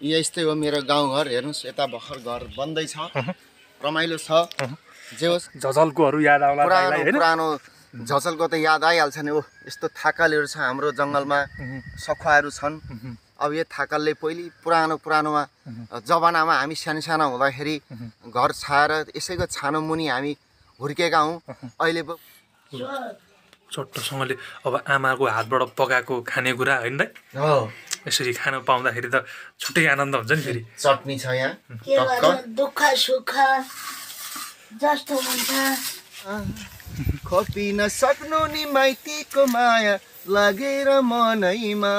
यस्तै हो मेरो गाउँघर। हेर्नुहोस् यता भर्खर घर बन्दै छ, रमाइलो छ। जे होस् झझल्कोहरू याद आउला पुरानो पुरानो झझल्को त याद आइहाल्छ नि। यस्तो थाकलहरू छ हाम्रो जङ्गलमा, सखुवाहरू छन्। अब यो थाकलले पहिले पुरानोमा जमानामा हामी सानो हुँदाखेरि घर छाएर यसैको छानो मुनि हामी हुर्केका हौँ। अहिले छोटोसँगले अब आमाको हातबाट पकाएको खानेकुरा होइन दाइ? यसरी खान पाउँदाखेरि त छुट्टै आनन्द हुन्छ नि। फेरि चटनी छ यहाँ, दुःख सुख जस्तो हुन्छ खपिन सक्नु नि माइतीको माया लागेर मनैमा।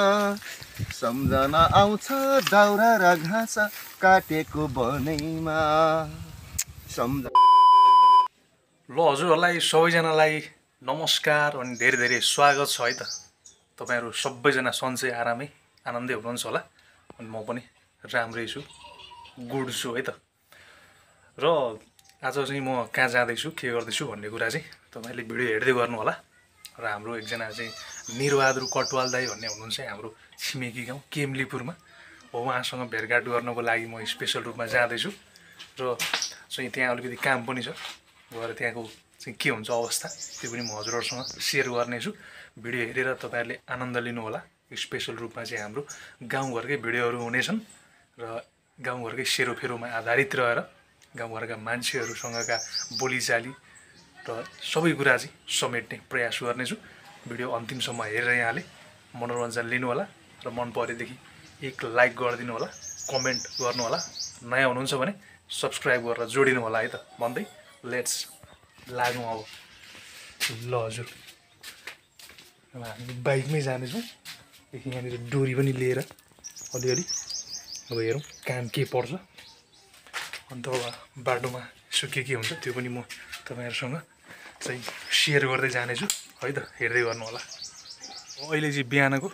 सम्झना आउँछ दाउरा र घाँस काटेको बनैमा। ल हजुरहरूलाई सबैजनालाई नमस्कार अनि धेरै धेरै स्वागत छ है त। तपाईँहरू सबैजना सन्चै आनन्दै हुनुहुन्छ होला। अनि म पनि राम्रै छु, गुड छु है त। र आज चाहिँ म कहाँ जाँदैछु, के गर्दैछु भन्ने कुरा चाहिँ तपाईँले भिडियो हेर्दै गर्नु होला। र हाम्रो एकजना चाहिँ निरबहादुर कटुवाल दाई भन्ने हुनुहुन्छ हाम्रो छिमेकी गाउँ केमलीपुरमा। हो उहाँसँग भेटघाट गर्नको लागि म स्पेसल रूपमा जाँदैछु। र चाहिँ त्यहाँ अलिकति काम पनि छ, गएर त्यहाँको चाहिँ के हुन्छ अवस्था त्यो पनि म हजुरहरूसँग सेयर गर्नेछु। भिडियो हेरेर तपाईँहरूले आनन्द लिनु होला। स्पेसल रूपमा चाहिँ हाम्रो गाउँघरकै भिडियोहरू हुनेछन् र गाउँघरकै सेरोफेरोमा आधारित रहेर गाउँघरका मान्छेहरूसँगका बोलीचाली र सबै कुरा चाहिँ समेट्ने प्रयास गर्नेछु। भिडियो अन्तिमसम्म हेरेर यहाँले मनोरञ्जन लिनु होला र मन परेदेखि एक लाइक गरिदिनु होला, कमेन्ट गर्नु होला। नयाँ हुनुहुन्छ भने सब्सक्राइब गरेर जोडिनु होला है त भन्दै लेट्स लागौँ अब। ल हजुर, अब हामी बाइकमै जानेछौँ। यहाँनिर डोरी पनि लिएर अलिअलि अब हेरौँ काम के पर्छ। अन्त अब बाटोमा यसो के हुन्छ त्यो पनि म तपाईँहरूसँग चाहिँ सेयर गर्दै जानेछु है त, हेर्दै गर्नु होला। अहिले चाहिँ बिहानको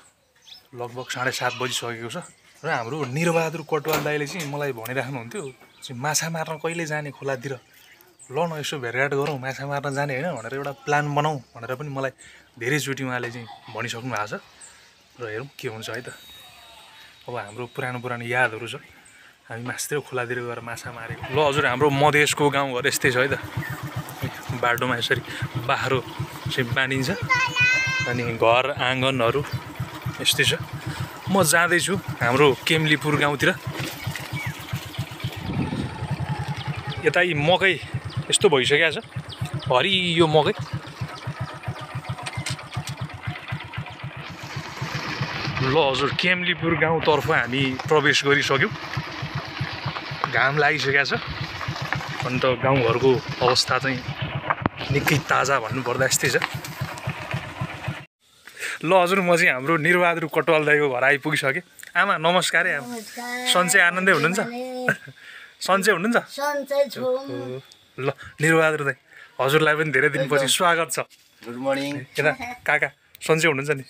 लगभग 7:30 बजिसकेको छ र हाम्रो निरबहादुर कटुवाल दाइले चाहिँ मलाई भनिराख्नुहुन्थ्यो चाहिँ माछा मार्न कहिले जाने खोलातिर, ल न यसो भेटघाट गरौँ, माछा मार्न जाने होइन भनेर एउटा प्लान बनाऊ भनेर पनि मलाई धेरैचोटि उहाँले चाहिँ भनिसक्नु भएको छ। र हेरौँ के हुन्छ है त। अब हाम्रो पुरानो यादहरू छ, हामी मासतिर खोलातिर गएर माछा मारेको। ल हजुर, हाम्रो मधेसको गाउँघर यस्तै छ है त। बाटोमा यसरी बाख्रो चाहिँ बाँधिन्छ अनि घर आँगनहरू यस्तै छ। म जाँदैछु हाम्रो केमलीपुर गाउँतिर। यता यी मकै यस्तो भइसकेको छ, हरियो मकै। ल हजुर, केमलीपुर गाउँतर्फ हामी प्रवेश गरिसक्यौँ। घाम लागिसकेको छ। अन्त गाउँघरको अवस्था चाहिँ निकै ताजा भन्नुपर्दा यस्तै छ। ल हजुर, म चाहिँ हाम्रो निरबहादुर कटुवाल दाइको घर आइपुगिसकेँ। आमा नमस्कार है। आमा सन्चै आनन्दै हुनुहुन्छ? सन्चै हुनुहुन्छ? ल निरबहादुर दाइ, हजुरलाई पनि धेरै दिनपछि स्वागत छ। Good morning. यता काका सन्चै हुनुहुन्छ नि?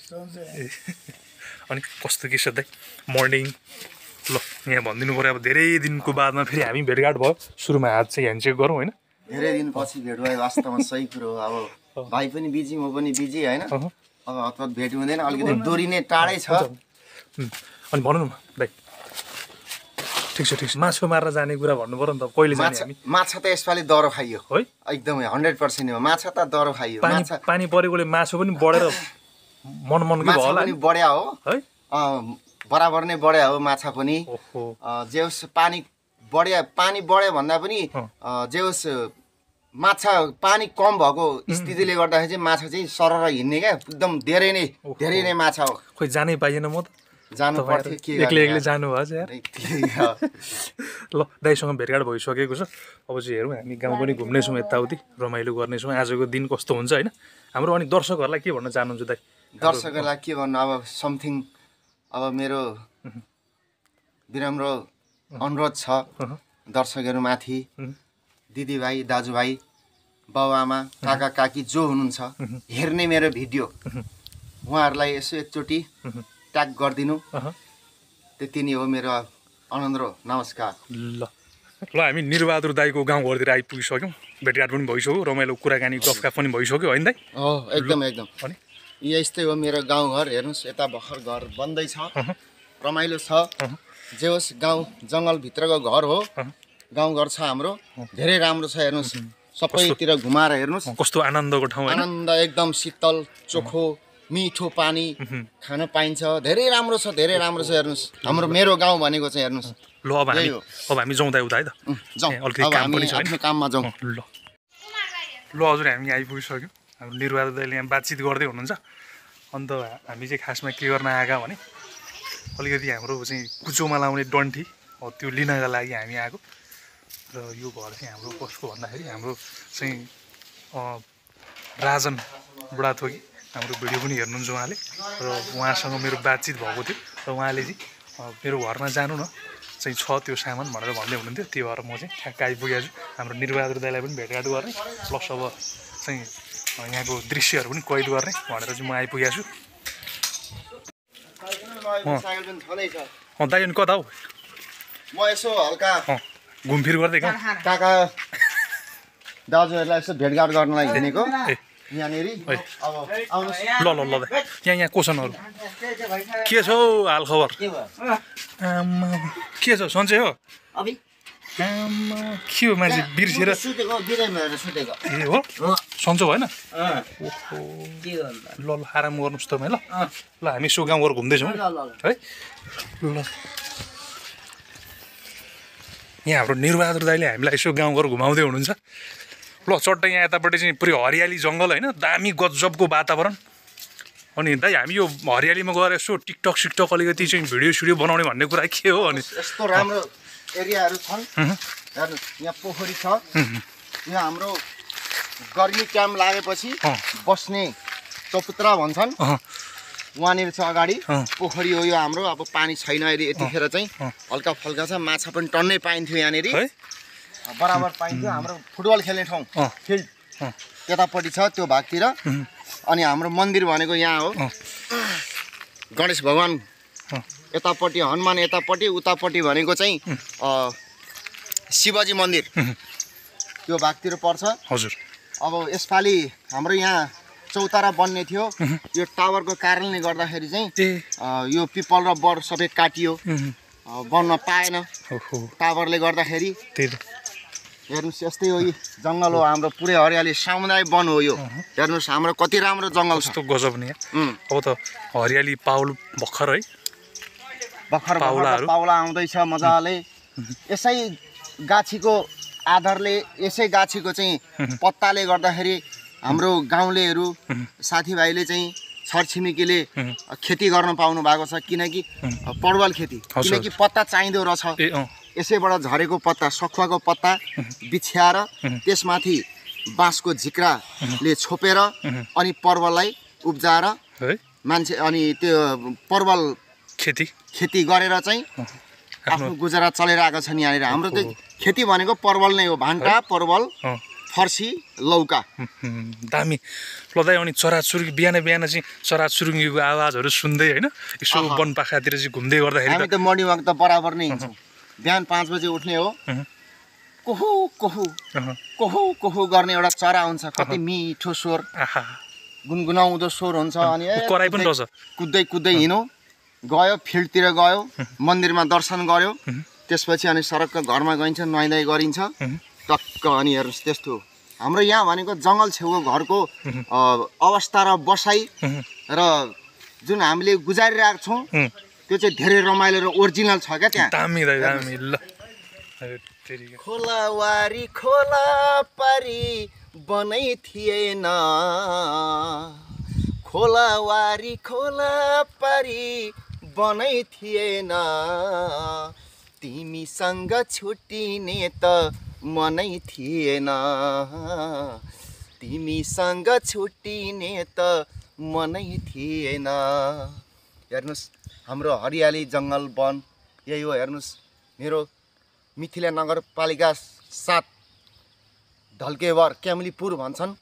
अनि कस्तो के छ दाइ? मर्निङ। ल यहाँ भनिदिनु पऱ्यो, अब धेरै दिनको बादमा फेरि हामी भेटघाट भयो। सुरुमा हात चाहिँ ह्यान्डसेक गरौँ होइन? धेरै दिनपछि भेट भयो, वास्तवमा सही कुरो हो। अब भाइ पनि बिजी, म पनि बिजी होइन। अब हतपत भेट हुँदैन, अलिकति दूरी नै टाढै छ। अनि भनौँ न दाइ। ठिक छ, मासु मार्न जाने कुरा भन्नु पऱ्यो नि त। कहिले जाने हामी? माछा त यसपालि दरो खाइयो है, एकदमै 100% हो। माछा त दरो खाइयो। पानी परेकोले मासु पनि बढेर मनकै भयो होला नि? बढ्या हो है, बराबर नै बढ्या हो माछा पनि। जे होस् पानी बढ्यो भन्दा पनि जे होस् माछा पानी कम भएको स्थितिले गर्दाखेरि चाहिँ माछा चाहिँ सरर हिँड्ने क्या, एकदम धेरै नै माछा हो। खोइ जानै पाइएन, म त जानु पर्थ्यो, के एक्लै जानु भयो यार। ल दाइसँग भेटघाट भइसकेको छ। अब चाहिँ हेरौँ, हामी गाउँ पनि घुम्नेछौँ, यताउति रमाइलो गर्नेछौँ। आजको दिन कस्तो हुन्छ होइन हाम्रो। अनि दर्शकहरूलाई के भन्न चाहनुहुन्छ दाइ? दर्शकहरूलाई के भन्नु, अब समथिङ, अब मेरो विनम्र अनुरोध छ दर्शकहरूमाथि, दिदीभाइ दाजुभाइ बाबुआमा काका काकी जो हुनुहुन्छ हेर्ने मेरो भिडियो, उहाँहरूलाई यसो एकचोटि ट्याग गरिदिनु। त्यति नै हो मेरो अनुरोध। नमस्कार। ल हामी निरबहादुर दाइको गाउँघरतिर आइपुगिसक्यौँ। भेटघाट पनि भइसक्यो, रमाइलो कुराकानी गफगाफ पनि भइसक्यो होइन दाइ? एकदम। अनि यस्तै हो मेरो गाउँघर। हेर्नुहोस् यता भर्खर घर बन्दै छ, रमाइलो छ। जे होस् गाउँ जङ्गलभित्रको घर हो गाउँघर छ हाम्रो धेरै राम्रो छ हेर्नुहोस् सबैतिर घुमाएर हेर्नुहोस् कस्तो आनन्दको ठाउँ होइन आनन्द एकदम शीतल चोखो मिठो पानी खान पाइन्छ धेरै राम्रो छ हेर्नुहोस् हाम्रो मेरो गाउँ भनेको चाहिँ हेर्नुहोस् ल अब हामी जाउँ उता है त जाउँ अलिकति अब काम हामी पनि छ आफ्नो काममा जाउँ ल हजुर हामी आइपुगिसक्यौँ हाम्रो निर्वाह दाइले यहाँ बातचित गर्दै हुनुहुन्छ अन्त हामी चाहिँ खासमा के गर्न आएका भने अलिकति हाम्रो चाहिँ कुचोमा लाउने डन्ठी त्यो लिनका लागि हामी आएको र यो घर चाहिँ हाम्रो कसको भन्दाखेरि हाम्रो चाहिँ राजन बुढाथोकी हाम्रो भिडियो पनि हेर्नुहुन्छ उहाँले र उहाँसँग मेरो बातचित भएको थियो र उहाँले चाहिँ मेरो घरमा जानु न चाहिँ छ त्यो सामान भनेर भन्दै हुनुहुन्थ्यो त्यो भएर म चाहिँ ठ्याक्क आइपुगेको छु हाम्रो निर्वाह दाइलाई पनि भेटघाट गर्ने प्लस अब चाहिँ यहाँको दृश्यहरू पनि कैद गर्ने भनेर चाहिँ म आइपुगेको छु दाइ अनि कता हौ म यसो हल्का घुमफिर गर्दै गएको काका दाजुहरूलाई यसो भेटघाट गर्नलाई हिँडेको ए यहाँनिर अब आउनुहोस् ल ल ल दाइ यहाँ क्वेसनहरू के छ हौ हाल खबर आमा के छ सन्चै हो अभि आमा के हो मान्छे बिर्सेर सुतेको बिरामी भएर सुतेको ए हो सन्चो भएन के गर्नु ल ल आराम गर्नुहोस् तपाईँ ल हामी यसो गाउँघर घुम्दैछौँ है ल यहाँ हाम्रो निर्बहादुर दाइले हामीलाई यसो गाउँघर घुमाउँदै हुनुहुन्छ ल चट्टै यहाँ यतापट्टि चाहिँ पुरै हरियाली जङ्गल होइन दामी गजबको वातावरण अनि दाइ हामी यो हरियालीमा गएर यसो टिकटक सिकटक अलिकति चाहिँ भिडियो सिडियो बनाउने भन्ने कुरा के हो अनि यस्तो राम्रो एरियाहरू छन् हेर्नुहोस् यहाँ पोखरी छ यहाँ हाम्रो गर्मी क्याम्प लागेपछि बस्ने चौपुत्रा भन्छन् वहाँनिर छ अगाडि पोखरी हो यो हाम्रो अब पानी छैन अहिले यतिखेर चाहिँ हल्का फल्का छ माछा पनि टन्नै पाइन्थ्यो यहाँनिर बराबर पाइन्थ्यो हाम्रो फुटबल खेल्ने ठाउँ फिल्ड त्यतापट्टि छ त्यो भागतिर अनि हाम्रो मन्दिर भनेको यहाँ हो गणेश भगवान् यतापट्टि हनुमान यतापट्टि उतापट्टि भनेको चाहिँ शिवजी मन्दिर त्यो भागतिर पर्छ हजुर अब यसपालि हाम्रो यहाँ चौतारा बन्ने थियो यो टावरको कारणले गर्दाखेरि चाहिँ यो पिपल र बर सबै काटियो बन्न पाएन टावरले गर्दाखेरि हेर्नुहोस् यस्तै हो यी जङ्गल हो हाम्रो पुरै हरियाली सामुदायिक वन हो यो हेर्नुहोस् हाम्रो कति राम्रो जङ्गल छ कस्तो गजब नि अब त हरियाली पाउल भर्खर है भर्खर पाउला आउँदैछ मजाले यसै गाछीको आधारले यसै गाछीको चाहिँ पत्ताले गर्दाखेरि हाम्रो गाउँलेहरू साथीभाइले चाहिँ छरछिमेकीले खेती गर्न पाउनु भएको छ किनकि परवल खेती किनकि पत्ता चाहिँदो रहेछ यसैबाट झरेको पत्ता सखुवाको पत्ता बिछ्याएर त्यसमाथि बाँसको झिक्राले छोपेर अनि परवललाई उब्जाएर मान्छे अनि त्यो परवल खेती गरेर चाहिँ आफ्नो गुजारा चलिरहेको छ नि यहाँनिर हाम्रो त खेती भनेको परवल नै हो भान्टा परवल फर्सी लौका दामी लदाइ अनि चराचुरुङ्गी बिहान बिहान चाहिँ चराचुरुङ्गीको आवाजहरू सुन्दै होइन यसो वनपाखातिर चाहिँ घुम्दै गर्दाखेरि हामी त मर्निङ वाक त बराबर नै हिँड्छौँ बिहान 5 बजे उठ्ने हो कोहु कोहु कोहु कोहु गर्ने एउटा चरा हुन्छ कति मिठो स्वर गुनगुनाउँदो स्वर हुन्छ अनि कराइ पनि रहेछ कुद्दै कुद्दै हिँड्यौँ गयो फिल्डतिर गयो मन्दिरमा दर्शन गर्यो त्यसपछि अनि सरक्क घरमा गइन्छ नुहाइधुवाइ गरिन्छ टक्क अनि हेर्नुहोस् त्यस्तो हाम्रो यहाँ भनेको जङ्गल छेउको घरको अवस्था र बसाइ र जुन हामीले गुजारिरहेको छौँ त्यो चाहिँ धेरै रमाइलो र ओरिजिनल छ क्या त्यहाँ दामी दामी ल खोलावारी खोला पारी बनै थिएन खोलावारी खोला पारी बनै थिएन तिमीसँग छुट्टिने त मनै थिएन तिमीसँग छुट्टिने त मनै थिएन हेर्नुहोस् हाम्रो हरियाली जङ्गल वन यही हो हेर्नुहोस् मेरो मिथिला नगरपालिका 7 ढल्केवर क्यामलीपुर भन्छन्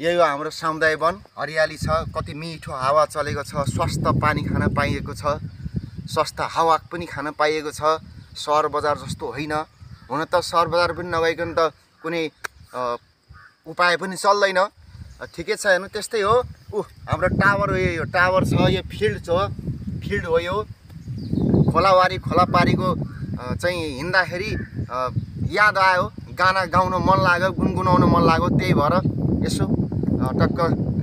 यही हो हाम्रो सामुदायिक वन हरियाली छ कति मिठो हावा चलेको छ स्वस्थ पानी खान पाइएको छ स्वस्थ हावा पनि खान पाइएको छ सहर बजार जस्तो होइन हुन त सहर बजार पनि नगइकन त कुनै उपाय पनि चल्दैन ठिकै छ हेर्नु त्यस्तै हो हाम्रो टावर हो यो टावर छ यो फिल्ड छ फिल्ड हो यो खोलावारी खोलापारीको चाहिँ हिँड्दाखेरि याद आयो, गाना गाउन मन लाग्यो, गुनगुनाउन मन लाग्यो, त्यही भएर यसो टक्क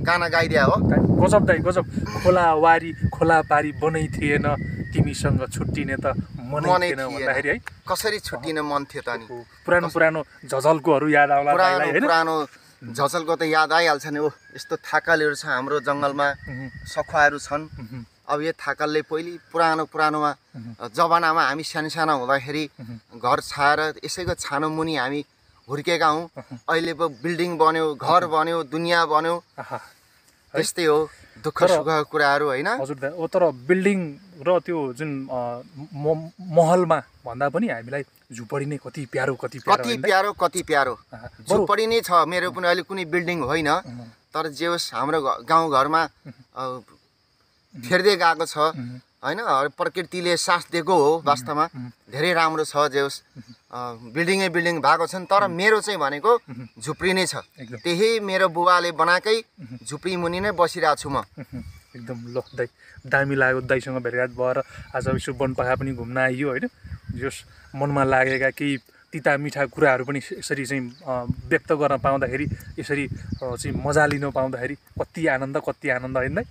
गाना गाइदिया हो। गजब दाइ गजब। खोलावारी खोलापारी बनै थिएन तिमीसँग छुट्टिने त मनै थिएन भन्दाखेरि है कसरी छुट्टिन मन थियो त नि। पुरानो पुरानो झझल्कोहरू याद आउला दाइलाई हैन? पुरानो झझल्को त याद आइहाल्छ नि। ओ यस्तो थाकलहरू छ हाम्रो जङ्गलमा, सखुवाहरू छन्। अब यो थाकलले पहिले पुरानोमा जमानामा हामी साना हुँदाखेरि घर छाएर यसैको छानो मुनि हामी हुर्केका हौँ। अहिले पो बिल्डिङ बन्यो, घर बन्यो, दुनियाँ बन्यो, त्यस्तै हो दुःख सुखको कुराहरू होइन। हजुर दाइ, ओ तर बिल्डिङ र त्यो जुन महलमा भन्दा पनि हामीलाई झुपडी नै कति प्यारो कति प्यारो झुपडी नै छ मेरो पनि। अहिले कुनै बिल्डिङ होइन, तर जे होस् हाम्रो गाउँघरमा फेर्दै गएको छ होइन। प्रकृतिले साथ दिएको हो, वास्तवमा धेरै राम्रो छ। जे होस् बिल्डिङ भएको छन्, तर मेरो चाहिँ भनेको झुप्री नै छ। त्यही मेरो बुबाले बनाएकै झुप्री मुनि नै बसिरहेको छु म। एकदम ल दाइ, दामी लाग्यो दाइसँग भेटघाट भएर। आज यसो बनपाखा पनि घुम्न आइयो होइन। जस मनमा लागेका केही तिता मिठा कुराहरू पनि यसरी चाहिँ व्यक्त गर्न पाउँदाखेरि, यसरी चाहिँ मजा लिन पाउँदाखेरि कति आनन्द होइन दाइ।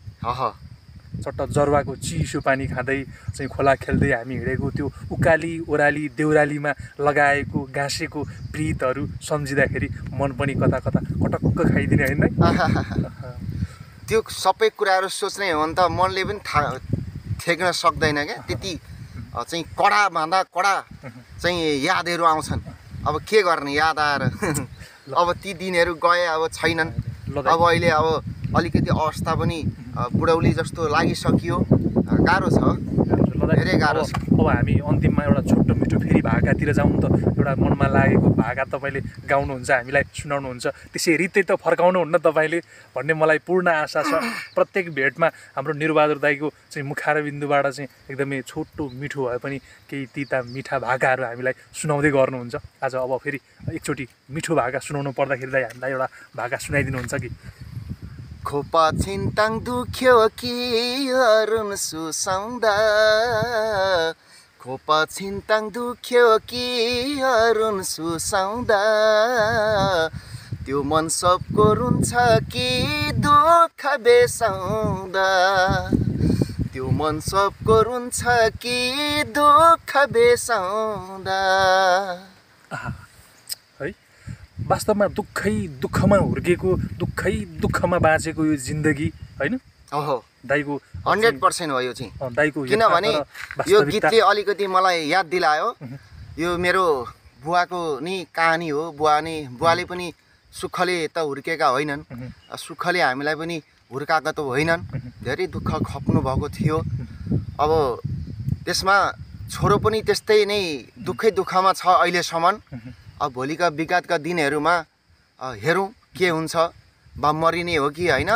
चट्ट जरुवाको चिसो पानी खाँदै चाहिँ खोला खेल्दै हामी हिँडेको, त्यो उकाली ओह्राली देउरालीमा लगाएको गाँसेको प्रीतहरू सम्झिँदाखेरि मन पनि कता कटक्क खाइदिने होइन। त्यो सबै कुराहरू सोच्ने हो भने त मनले पनि ठेक्न सक्दैन क्या। त्यति चाहिँ कडाभन्दा कडा चाहिँ यादहरू आउँछन्। अब के गर्ने, याद आएर अब ती दिनहरू गए, अब छैनन्। अब अहिले अब अलिकति अवस्था पनि बुढौली जस्तो लागिसकियो, गाह्रो छ, धेरै गाह्रो छ। अब हामी अन्तिममा एउटा छोटो मिठो फेरि भाकातिर जाउँ त। एउटा मनमा लागेको भाका तपाईँले गाउनुहुन्छ, हामीलाई सुनाउनुहुन्छ, त्यसै रित्तै त फर्काउनुहुन्न तपाईँले भन्ने मलाई पूर्ण आशा छ। प्रत्येक भेटमा हाम्रो निरबहादुर दाइको चाहिँ मुखारबिन्दुबाट चाहिँ एकदमै छोटो मिठो भए पनि केही तिता मिठा भाकाहरू हामीलाई सुनाउँदै गर्नुहुन्छ। आज अब फेरि एकचोटि मिठो भाका सुनाउनु पर्दाखेरि दाइ हामीलाई एउटा भाका सुनाइदिनुहुन्छ कि? खोपा छिन्ताङ दुख्यो कि अरुण सुसाउँदा, खोपा छिन्ताङ दुख्यो कि अरुण सुसाउँदा, त्यो मन सबको रुन्छ कि दुःख बेसाउँदा, त्यो मन सबको रुन्छ कि दुःख बेसाउँदा। वास्तवमा दुःखमा हुर्केको, दुःखमा बाँचेको यो जिन्दगी होइन दाइको 100% हो यो चाहिँ। दाइको किनभने यो गीतले अलिकति मलाई याद दिलायो। यो मेरो बुवाको नि कहानी हो। बुवाले पनि सुखले त हुर्केका होइनन्, सुखले हामीलाई पनि हुर्काएका त होइनन्। धेरै दुःख खप्नु भएको थियो। अब त्यसमा छोरो पनि त्यस्तै नै दुःखमा छ अहिलेसम्म। अब भोलिका विगतका दिनहरूमा हेरौँ के हुन्छ, बा मरिने हो कि होइन।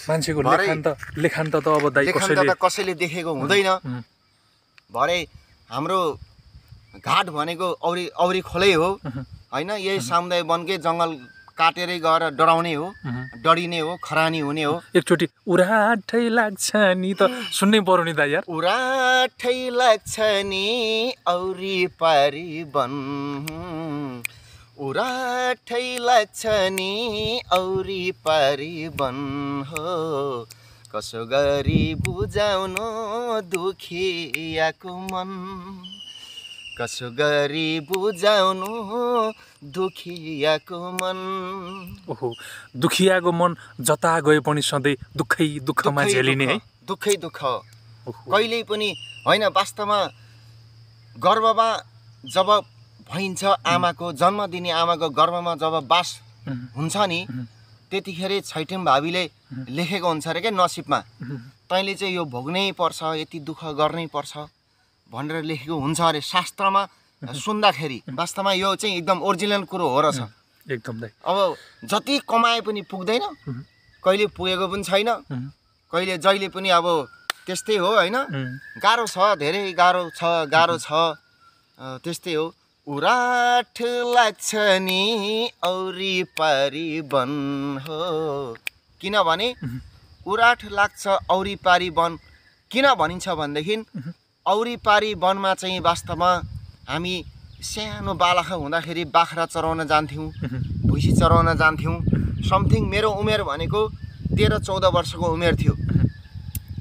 मान्छेको लेखान त अब दाइ कसैले देखेको हुँदैन। भरे हाम्रो घाट भनेको औरी खोलै हो होइन। यही समुदाय वनकै जङ्गल काटेरै गएर डराउने हो, डरिने हो, खरानी हुने हो। एकचोटि उराठै लाग्छ नि त सुन्नै पर्यो नि दाइ यार। उराठै लाग्छ नि औरी पारी वन, उराठै लाग्छ नि औरी पारी वन हो, कसो गरी बुझाउनु दुखियाको मन, कसो गरी बुझाउनु दुखियाको मन। ओहो, दुखियाको मन जता गए पनि सधैँ दुःखमा झेलिने है। दुःख कहिल्यै पनि होइन। वास्तवमा गर्भमा जब भइन्छ, आमाको जन्म दिने आमाको गर्भमा जब बास हुन्छ नि, त्यतिखेर छैठेम भावीले लेखेको हुन्छ अरे क्या नसिबमा, तैँले चाहिँ यो भोग्नै पर्छ, यति दुःख गर्नै पर्छ भनेर लेखेको हुन्छ अरे शास्त्रमा सुन्दाखेरि। वास्तवमा यो चाहिँ एकदम ओरिजिनल कुरो हो रहेछ। एकदम दाइ। अब जति कमाए पनि पुग्दैन, कहिले पुगेको पनि छैन, कहिले जहिले पनि अब त्यस्तै हो होइन। गाह्रो छ, धेरै गाह्रो छ, त्यस्तै हो। उराठ लाग्छ नि औरी पारी वन हो, किनभने उराठ लाग्छ औरी पारी वन किन भनिन्छ भनेदेखि औरीपारी वनमा चाहिँ वास्तवमा हामी सानो बालखा हुँदाखेरि बाख्रा चराउन जान्थ्यौँ, भुइँसी चराउन जान्थ्यौँ। समथिङ मेरो उमेर भनेको 13-14 वर्षको उमेर थियो।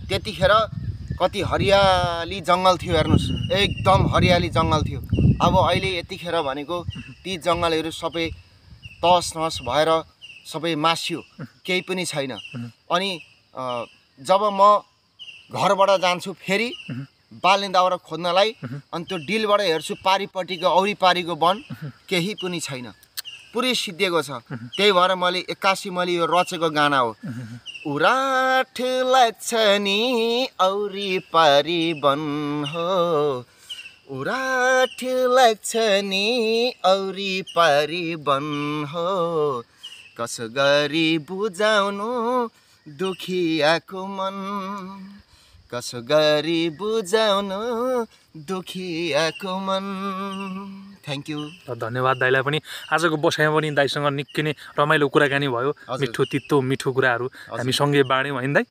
त्यतिखेर कति हरियाली जङ्गल थियो, हेर्नुहोस् एकदम हरियाली जङ्गल थियो। अब अहिले यतिखेर भनेको ती जङ्गलहरू सबै तस नस भएर सबै मासियो, केही पनि छैन। अनि जब म घरबाट जान्छु फेरि बाल्ने दाउरा खोज्नलाई, अनि त्यो डिलबाट हेर्छु पारिपट्टिको औरीपारीको वन केही पनि छैन, पुरै सिद्धिएको छ। त्यही भएर मैले 81 मैले यो रचेको गाना हो। उराठ लाग्छ नि औरीपारी वन हो, उराठ लाग्छ नि औरीपारी वन हो, कसो गरी बुझाउनु दुखियाको मन, कसो गरी बुझाउनु दुखियाको मन। Thank you. धन्यवाद दाइलाई पनि। आजको बसाइमा पनि दाइसँग निकै नै रमाइलो कुराकानी भयो। मिठो तितो मिठो कुराहरू हामी सँगै बाँड्यौँ होइन दाइ।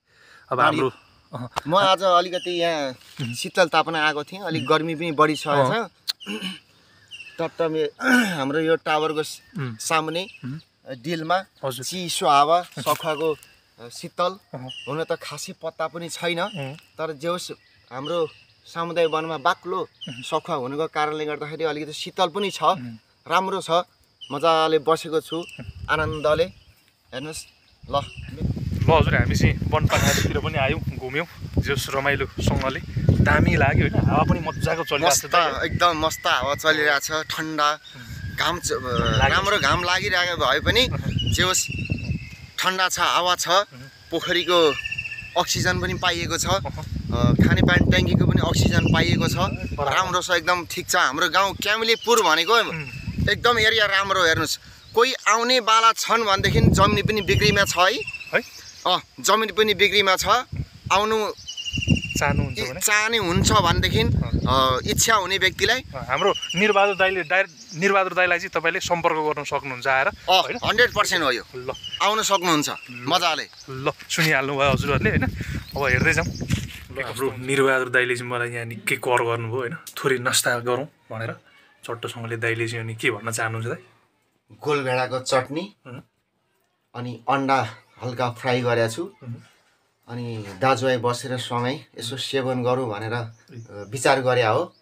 अब हाम्रो म आज अलिकति यहाँ शीतल तापना आएको थिएँ, अलिक गर्मी पनि बढी छ। टट्टमे हाम्रो यो टावरको सामुने डिलमा चिसो हावा, सखुवाको शीतल, हुन त खासै पत्ता पनि छैन, तर जे होस् हाम्रो सामुदायिक वनमा बाक्लो सखुवा हुनुको कारणले गर्दाखेरि अलिकति शीतल पनि छ, राम्रो छ। मजाले बसेको छु आनन्दले, हेर्नुहोस्। ल हजुर, हामी चाहिँ वनपाखातिर पनि आयौँ, घुम्यौँ, जस रमाइलोसँगले दामी लाग्यो होइन। हावा पनि मजाको चलिरहेको छ, एकदम मस्त हावा चलिरहेको छ, ठन्डा घाम राम्रो घाम लागिरहेको भए पनि जे होस् ठन्डा छ, हावा छ, पोखरीको अक्सिजन पनि पाइएको छ, खानेपानी ट्याङ्कीको पनि अक्सिजन पाइएको छ, राम्रो छ, एकदम ठिक छ। हाम्रो गाउँ क्यामिलीपुर भनेको एकदम एरिया राम्रो। हेर्नुहोस्, कोही आउने बाला छन् भनेदेखि जमिन पनि बिक्रीमा छ है, जमिन पनि बिक्रीमा छ, आउनु चाहने हुन्छ भनेदेखि इच्छा हुने व्यक्तिलाई हाम्रो निरबहादुर दाइलाई चाहिँ तपाईँले सम्पर्क गर्न सक्नुहुन्छ आएर। 100% हो यो। ल आउन सक्नुहुन्छ मजाले। ल सुनिहाल्नु भयो हजुरहरूले होइन। अब हेर्दै जाउँ। हाम्रो निरबहादुर दाइले चाहिँ मलाई यहाँ निकै कर गर्नुभयो होइन, थोरै नास्ता गरौँ भनेर। चट्टोसँगले दाइले चाहिँ अनि के भन्न चाहनुहुन्छ दाइ? गोलभेडाको चटनी अनि अन्डा हल्का फ्राई गरेको छु, अनि दाजुभाइ बसेर सँगै यसो सेवन गरौँ भनेर विचार गरे हो।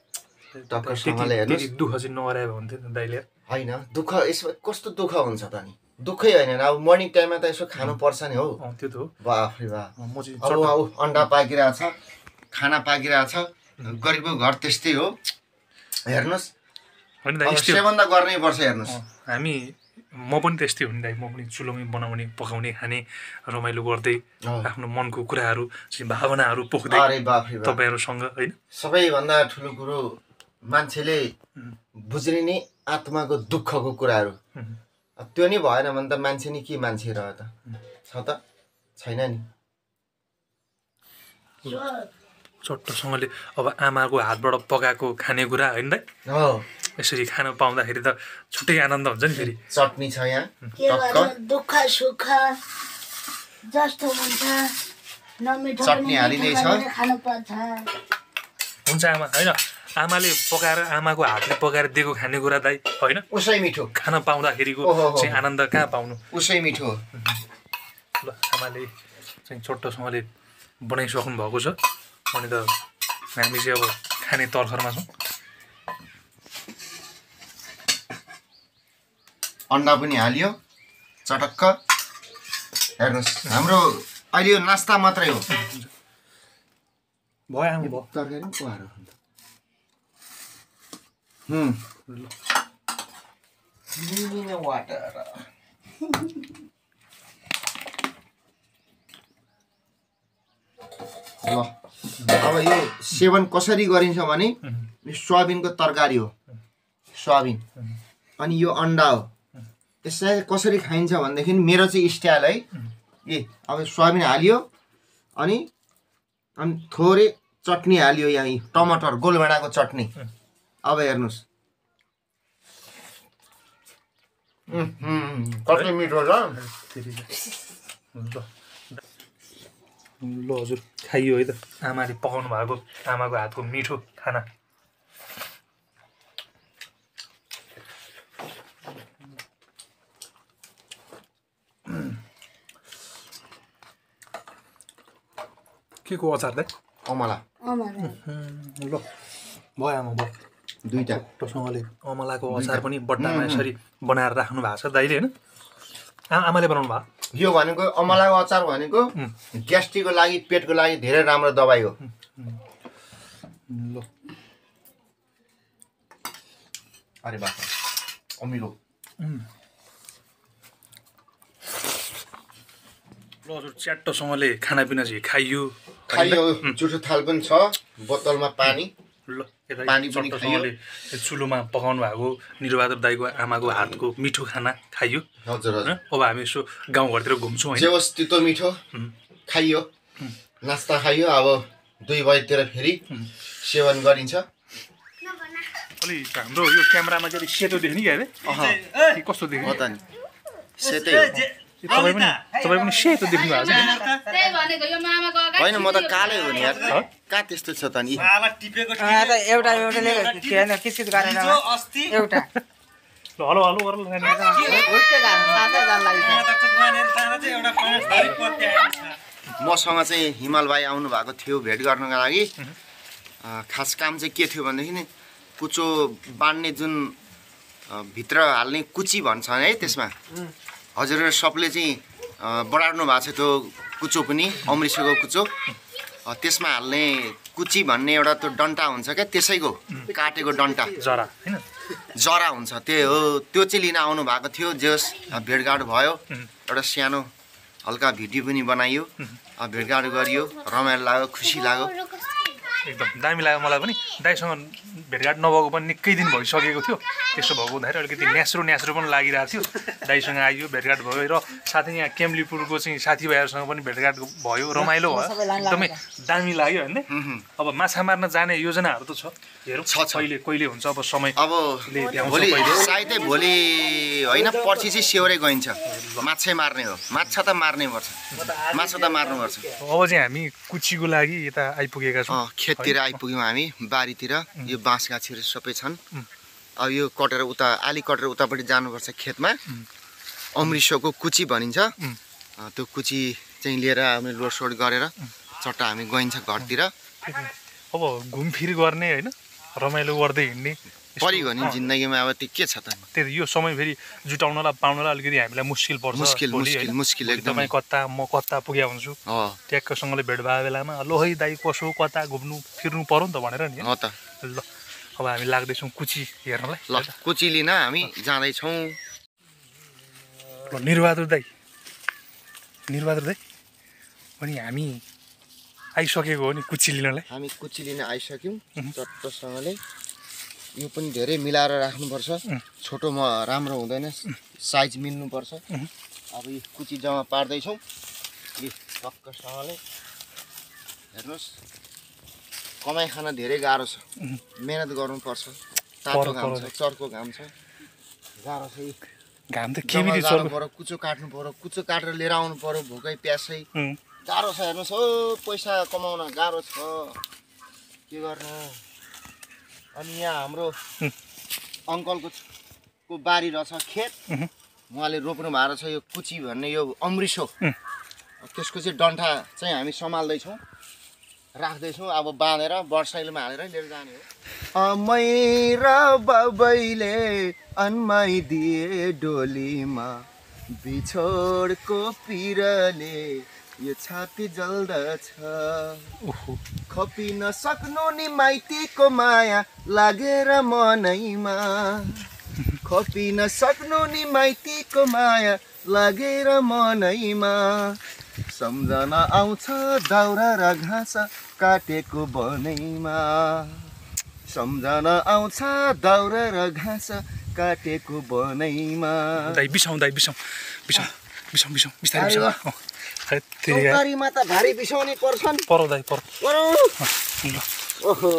टक्कसँगले हेर्नुहोस्। दुःख चाहिँ नगरायो हुन्थ्यो दाइले। होइन, दुःख यसमा कस्तो दुःख हुन्छ त नि? दुःखै होइन, अब मर्निङ टाइममा त यसो खानु पर्छ नि हो। त्यो त हो। बाफ्रे बाफ। अब अन्डा पाकिरहेको छ, खाना पाकिरहेको छ, गरिबको घर त्यस्तै हो। हेर्नुहोस्, सेवन त गर्नै पर्छ। हेर्नुहोस्, म पनि त्यस्तै हो नि दाइ, म पनि चुलोमै बनाउने, पकाउने, खाने, रमाइलो गर्दै आफ्नो मनको कुराहरू भावनाहरू पोख्दै तपाईँहरूसँग होइन। सबैभन्दा ठुलो कुरो मान्छेले बुझ्ने नै आत्माको दुःखको कुराहरू, त्यो नि भएन भने त मान्छे नि के मान्छे रह्यो त? छ त छैन नि। चट्टोसँगले अब आमाको हातबाट पकाएको खानेकुरा होइन दाइ, यसरी खान पाउँदाखेरि त छुट्टै आनन्द हुन्छ नि। फेरि चटनी छ यहाँ, दुःख सुख जस्तो हुन्छ, नमिठो चटनी हालिँदै छ, खानु पर्छ। हुन्छ आमा होइन, आमाले पकाएर, आमाको हातले पकाएर दिएको खानेकुरा दाइ होइन, उसै मिठो खान पाउँदाखेरिको चाहिँ आनन्द कहाँ पाउनु? उसै मिठो। ल आमाले चाहिँ छोटोसँगले बनाइसक्नु भएको छ, अनि त हामी चाहिँ अब खाने तर्खरमा छौँ। अन्डा पनि हालियो चटक्क। हेर्नुहोस्, हाम्रो अहिले यो नास्ता मात्रै हो। भयो आमा भयो। तरकारी पनि कुहारो। वाटर। ल अब यो सेवन कसरी गरिन्छ भने सोयाबिनको तरकारी हो, सोयाबिन, अनि यो अन्डा हो। यसलाई कसरी खाइन्छ भनेदेखि मेरो चाहिँ स्टाइल है, अब सोयाबिन हालियो अनि थोरै चटनी हालियो, यहाँ टमाटर गोलभेडाको चटनी। अब हेर्नुहोस् कति मिठो छ। ल हजुर खाइयो है त आमाले पकाउनु भएको आमाको हातको मिठो खाना के को अचार दाइ अमला ल भयो आमा भयो दुईटा टोसँगले अमलाको अचार पनि बट्टामा यसरी बनाएर राख्नु भएको छ दाइले होइन आमाले बनाउनु भएको यो भनेको अमलाको अचार भनेको ग्यास्ट्रिकको लागि पेटको लागि धेरै राम्रो दबाई हो ल अरे बा अमिलो ल हजुर च्याट्टोसँगले खानापिना चाहिँ खाइयो खाइयो जुठो थाल पनि छ बोतलमा पानी ल यता पानी पनि चट्टोसँगले चुलोमा पकाउनु भएको निरबहादुर दाइको आमाको हातको मिठो खाना खाइयो हजुर हजुर अब हामी यसो गाउँघरतिर घुम्छौँ जे होइन होस् तितो मिठो खाइयो नास्ता खाइयो अब 2 बजीतिर फेरि सेवन गरिन्छ अलि हाम्रो यो क्यामेरामा चाहिँ अलिक सेतो देख्ने क्या अरे कस्तो देख्ने हो त नि सेतै हो तपाईँ पनि सेतो देख्नु भएको छ होइन म त कालै हो नि यार कहाँ त्यस्तो छ त नि एउटा थिएन किसित गरेर एउटा ल हलो हलो गरेर मसँग चाहिँ हिमाल भाइ आउनु भएको थियो भेट गर्नको लागि खास काम चाहिँ के थियो भनेदेखि नि कुचो बाँड्ने जुन भित्र हाल्ने कुची भन्छ है त्यसमा हजुरहरू सबले चाहिँ बढाउनु भएको छ त्यो कुचो पनि अमृतसरको कुचो त्यसमा हाल्ने कुची भन्ने एउटा त्यो डन्टा हुन्छ क्या त्यसैको काटेको डन्टा जरा होइन जरा हुन्छ त्यही हो त्यो चाहिँ लिन आउनु भएको थियो जस भेटघाट भयो एउटा सानो हल्का भिडियो पनि बनाइयो भेटघाट गरियो रमाइलो लाग्यो खुसी लाग्यो एकदम दामी लाग्यो मलाई पनि दाइसँग भेटघाट नभएको पनि निकै दिन भइसकेको थियो त्यसो भएको हुँदाखेरि अलिकति न्यास्रो पनि लागिरहेको थियो दाइसँग आइयो भेटघाट भयो र साथै यहाँ केम्लीपुरको चाहिँ साथीभाइहरूसँग पनि भेटघाट भयो रमाइलो भयो एकदमै दामी लाग्यो होइन अब माछा मार्न जाने योजनाहरू त छ हेरौँ कहिले हुन्छ अब समय अब भोलि सायदै भोलि होइन पर्सि चाहिँ स्योरै गइन्छ माछै मार्ने हो माछा त मार्नै पर्छ माछा त मार्नुपर्छ अब चाहिँ हामी कुचीको लागि यता आइपुगेका छौँ खेततिर आइपुग्यौँ हामी बारीतिर यो बाँस गाछीहरू सबै छन् अब यो कटेर उता आली कटेर उतापट्टि जानुपर्छ खेतमा अमृतसरको कुची भनिन्छ त्यो कुची चाहिँ लिएर हामी लोडसोड गरेर चट्टा हामी गइन्छ घरतिर अब घुमफिर गर्ने होइन रमाइलो गर्दै हिँड्ने परिगयो नि जिन्दगीमा अब त्यो के छ त त्यही यो समय फेरि जुटाउनलाई पाउनलाई अलिकति हामीलाई मुस्किल पर्छ मुस्किल एकदम तपाईँ कता म कता पुगे हुन्छु ट्याक्कसँगले भेट भएको बेलामा लो है दाइ कसो कता घुम्नु फिर्नु पर्यो नि त भनेर नि हो त ल अब हामी लाग्दैछौँ कुची हेर्नलाई ल कुची लिन हामी जाँदैछौँ ल निरबहादुर दाइ अनि हामी आइसकेको हो नि कुची लिनलाई हामी कुची लिन आइसक्यौँ चट्टसँगले यो पनि धेरै मिलाएर राख्नुपर्छ छोटो राम्रो हुँदैन साइज मिल्नुपर्छ अब यो कुची जम्मा पार्दैछौँ यो टक्कसँगले हेर्नुहोस् कमाइ खान धेरै गाह्रो छ मेहनत गर्नुपर्छ तातो घाम छ चर्को घाम छ गाह्रो छ घाम त केमिरी चल्नु पर्यो कुचो काट्नु पर्यो कुचो काटेर लिएर आउनु पर्यो भोकै प्यासै गाह्रो छ हेर्नुहोस् हो पैसा कमाउन गाह्रो छ के गर्नु अनि यहाँ हाम्रो अङ्कलको बारी रहेछ खेत उहाँले रोप्नु भएको छ यो कुची भन्ने यो अमृतसर त्यसको चाहिँ डन्ठा चाहिँ हामी सम्हाल्दैछौँ राख्दैछौँ अब बाँधेर वर्षैलोमा हालेर लिएर जाने हो अमै र बाबैले अन्माई दिए डोलीमा बिछोडको पिरले यो छाती जल्दछ खपिन सक्नु नि माइतीको माया लागेर मनैमा खपिन सक्नु नि माइतीको माया लागेर मनैमा सम्झना आउँछ दाउरा र घाँस काटेको बनैमा सम्झना आउँछ दाउरा र घाँस काटेको बनैमा दाइ बिसाउँ बिस्तारै तरकारीमा त भारी बिसाउनै पर्छन् पर दाइ पर ओहो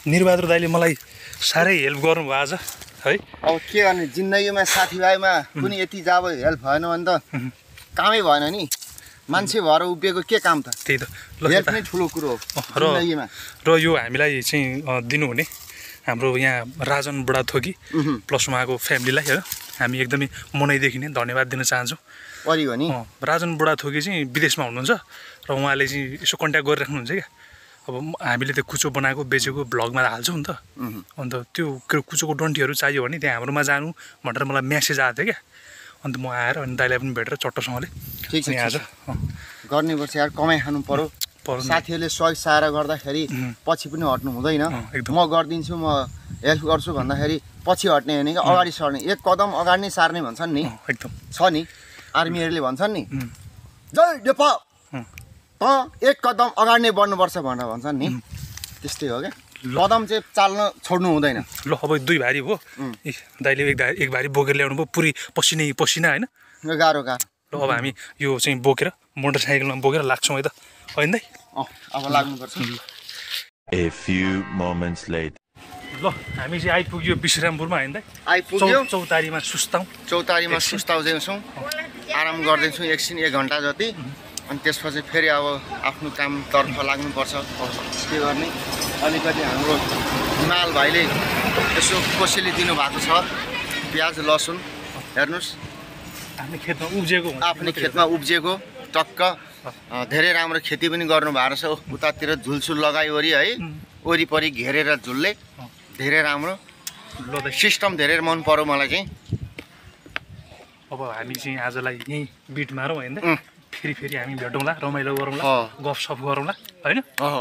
निरबहादुर दाइले मलाई साह्रै हेल्प गर्नुभयो आज है अब के गर्ने जिन्दगीमा साथीभाइमा कुनै यति जब हेल्प भएन भने त कामै भएन नि मान्छे भएर उभिएको के काम त त्यही त ल हेल्थ यता नै ठुलो कुरो हो र जिन्दगीमा र यो हामीलाई चाहिँ दिनुहुने हाम्रो यहाँ राजन बुढाथोकी प्लस उहाँको फ्यामिलीलाई होइन हामी एकदमै मनैदेखि नै धन्यवाद दिन चाहन्छौँ परि हो नि राजन बुढाथोकी चाहिँ विदेशमा हुनुहुन्छ र उहाँले चाहिँ यसो कन्ट्याक्ट गरिराख्नुहुन्छ क्या अब हामीले त्यो कुचो बनाएको बेचेको भ्लगमा हाल्छौँ नि त अन्त त्यो कुचोको डन्ठीहरू चाहियो भने त्यहाँ हाम्रोमा जानु भनेर मलाई म्यासेज आएको थियो क्या अन्त म आएर अनि दाइलाई पनि भेटेर चट्टोसँगले ठिक छ अनि आज गर्ने पर्छ यार कमाइ खानु पर्यो साथीहरूले सहयोग सहायता गर्दाखेरि पछि पनि हट्नु हुँदैन एकदम। म गरिदिन्छु म हेल्प गर्छु भन्दाखेरि पछि हट्ने होइन कि अगाडि सर्ने एक कदम अगाडि नै सार्ने भन्छन् नि एकदम छ नि आर्मीहरूले भन्छन् नि जय नेपाल त एक कदम अगाडि नै बढ्नुपर्छ भनेर भन्छन् नि त्यस्तै हो क्या कदम चाहिँ चाल्न छोड्नु हुँदैन ल अब 2 भारी भयो ए दाइले एक भारी बोकेर ल्याउनु भयो पुरै पसिनै पसिना होइन गाह्रो गाह्रो ल अब हामी यो चाहिँ बोकेर मोटरसाइकलमा बोकेर लाग्छौँ है त होइन दाइ अब लाग्नुपर्छ A few moments later. ल हामी चाहिँ आइपुग्यो विश्रामपुरमा होइन दाइ आइपुग्यो चौतारीमा सुस्ताउँ चौतारीमा सुस्ताउँदैछौँ आराम गर्दैछौँ एकछिन 1 घन्टा जति अनि त्यसपछि फेरि अब आफ्नो कामतर्फ लाग्नुपर्छ के गर्ने अलिकति हाम्रो हिमाल भाइले यसो कोसेली दिनुभएको छ प्याज लसुन हेर्नुहोस् आफ्नो खेतमा उब्जिएको हुन्छ आफ्नै खेतमा उब्जिएको टक्क धेरै राम्रो खेती पनि गर्नुभएको छ उतातिर झुलसुल लगाइवरी है वरिपरि घेरेर झुलले धेरै राम्रो ल दाइ सिस्टम धेरै मन पर्यो मलाई चाहिँ अब हामी चाहिँ आजलाई यहीँ बिट मारौँ होइन दाइ फेरि हामी भेटौँला रमाइलो गरौँला गफसफ गरौँला होइन अह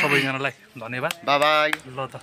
सबैजनालाई धन्यवाद बाई ल त